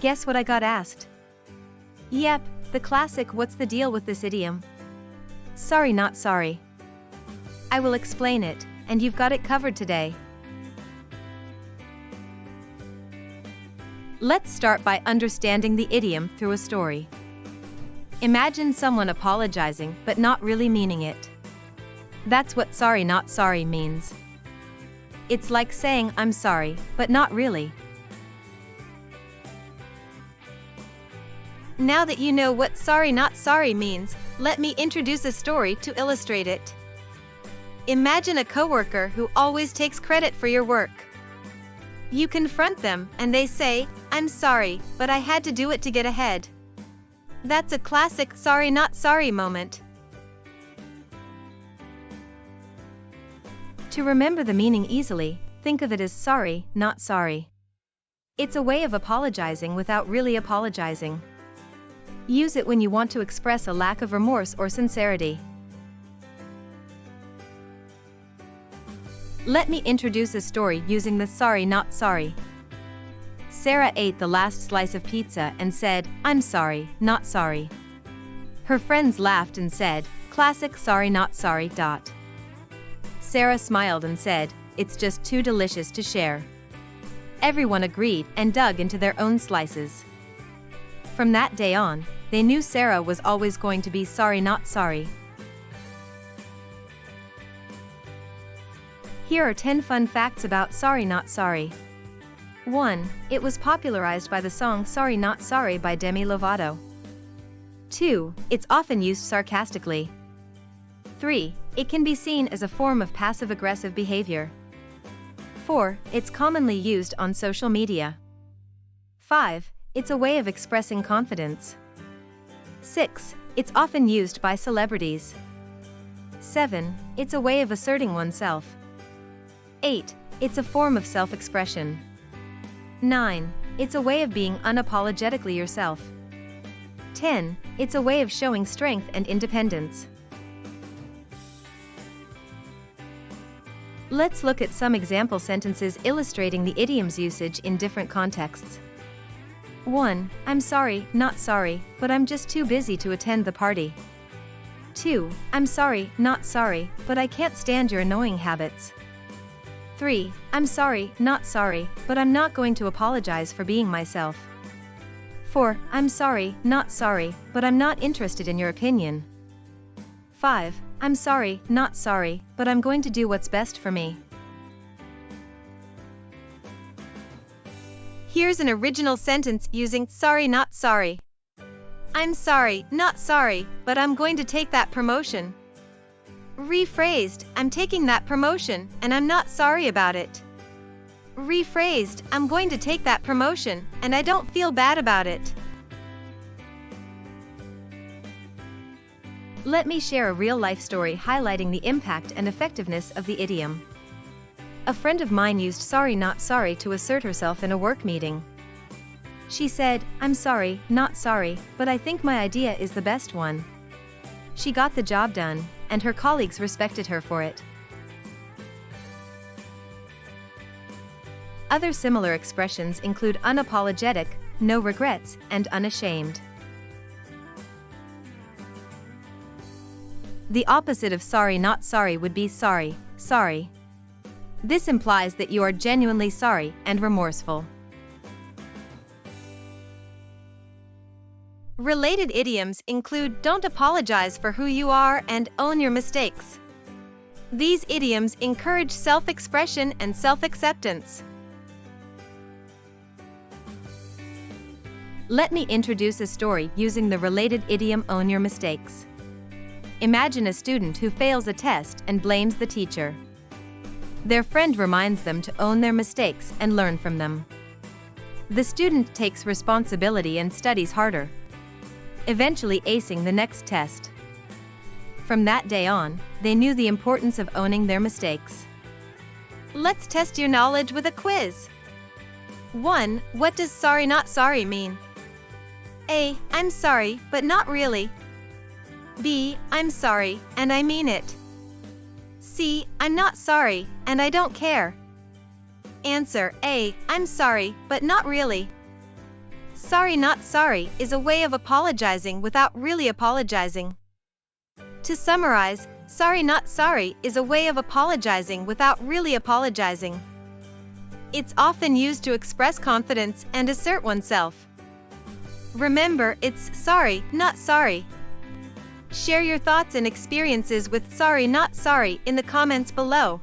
Guess what I got asked? Yep, the classic "what's the deal with this idiom?" Sorry, not sorry. I will explain it, and you've got it covered today. Let's start by understanding the idiom through a story. Imagine someone apologizing but not really meaning it. That's what sorry, not sorry means. It's like saying I'm sorry, but not really. Now that you know what sorry, not sorry means, let me introduce a story to illustrate it. Imagine a coworker who always takes credit for your work. You confront them, and they say, "I'm sorry, but I had to do it to get ahead." That's a classic sorry, not sorry moment. To remember the meaning easily, think of it as sorry, not sorry. It's a way of apologizing without really apologizing. Use it when you want to express a lack of remorse or sincerity. Let me introduce a story using the sorry, not sorry. Sarah ate the last slice of pizza and said, "I'm sorry, not sorry." Her friends laughed and said, "Classic sorry, not sorry." Sarah smiled and said, "It's just too delicious to share." Everyone agreed and dug into their own slices. From that day on, they knew Sarah was always going to be sorry, not sorry. Here are 10 fun facts about sorry, not sorry. 1. It was popularized by the song Sorry Not Sorry by Demi Lovato. 2. It's often used sarcastically. 3. It can be seen as a form of passive-aggressive behavior. 4. It's commonly used on social media. 5. It's a way of expressing confidence. 6. It's often used by celebrities. 7. It's a way of asserting oneself. 8. It's a form of self-expression. 9. It's a way of being unapologetically yourself. 10. It's a way of showing strength and independence. Let's look at some example sentences illustrating the idiom's usage in different contexts. 1. I'm sorry, not sorry, but I'm just too busy to attend the party. 2. I'm sorry, not sorry, but I can't stand your annoying habits. 3. I'm sorry, not sorry, but I'm not going to apologize for being myself. 4. I'm sorry, not sorry, but I'm not interested in your opinion. 5. I'm sorry, not sorry, but I'm going to do what's best for me. Here's an original sentence using sorry, not sorry. I'm sorry, not sorry, but I'm going to take that promotion. Rephrased, I'm taking that promotion, and I'm not sorry about it. Rephrased, I'm going to take that promotion, and I don't feel bad about it. Let me share a real-life story highlighting the impact and effectiveness of the idiom. A friend of mine used sorry, not sorry to assert herself in a work meeting. She said, "I'm sorry, not sorry, but I think my idea is the best one." She got the job done, and her colleagues respected her for it. Other similar expressions include unapologetic, no regrets, and unashamed. The opposite of sorry, not sorry would be sorry, sorry. This implies that you are genuinely sorry and remorseful. Related idioms include don't apologize for who you are and own your mistakes. These idioms encourage self-expression and self-acceptance. Let me introduce a story using the related idiom own your mistakes. Imagine a student who fails a test and blames the teacher. Their friend reminds them to own their mistakes and learn from them. The student takes responsibility and studies harder, eventually acing the next test. From that day on, they knew the importance of owning their mistakes. Let's test your knowledge with a quiz. 1. What does sorry, not sorry mean? A. I'm sorry, but not really. B. I'm sorry, and I mean it. C. I'm not sorry, and I don't care. Answer A. I'm sorry, but not really. Sorry not sorry is a way of apologizing without really apologizing. To summarize, sorry not sorry is a way of apologizing without really apologizing. It's often used to express confidence and assert oneself. Remember, it's sorry, not sorry. Share your thoughts and experiences with sorry not sorry in the comments below.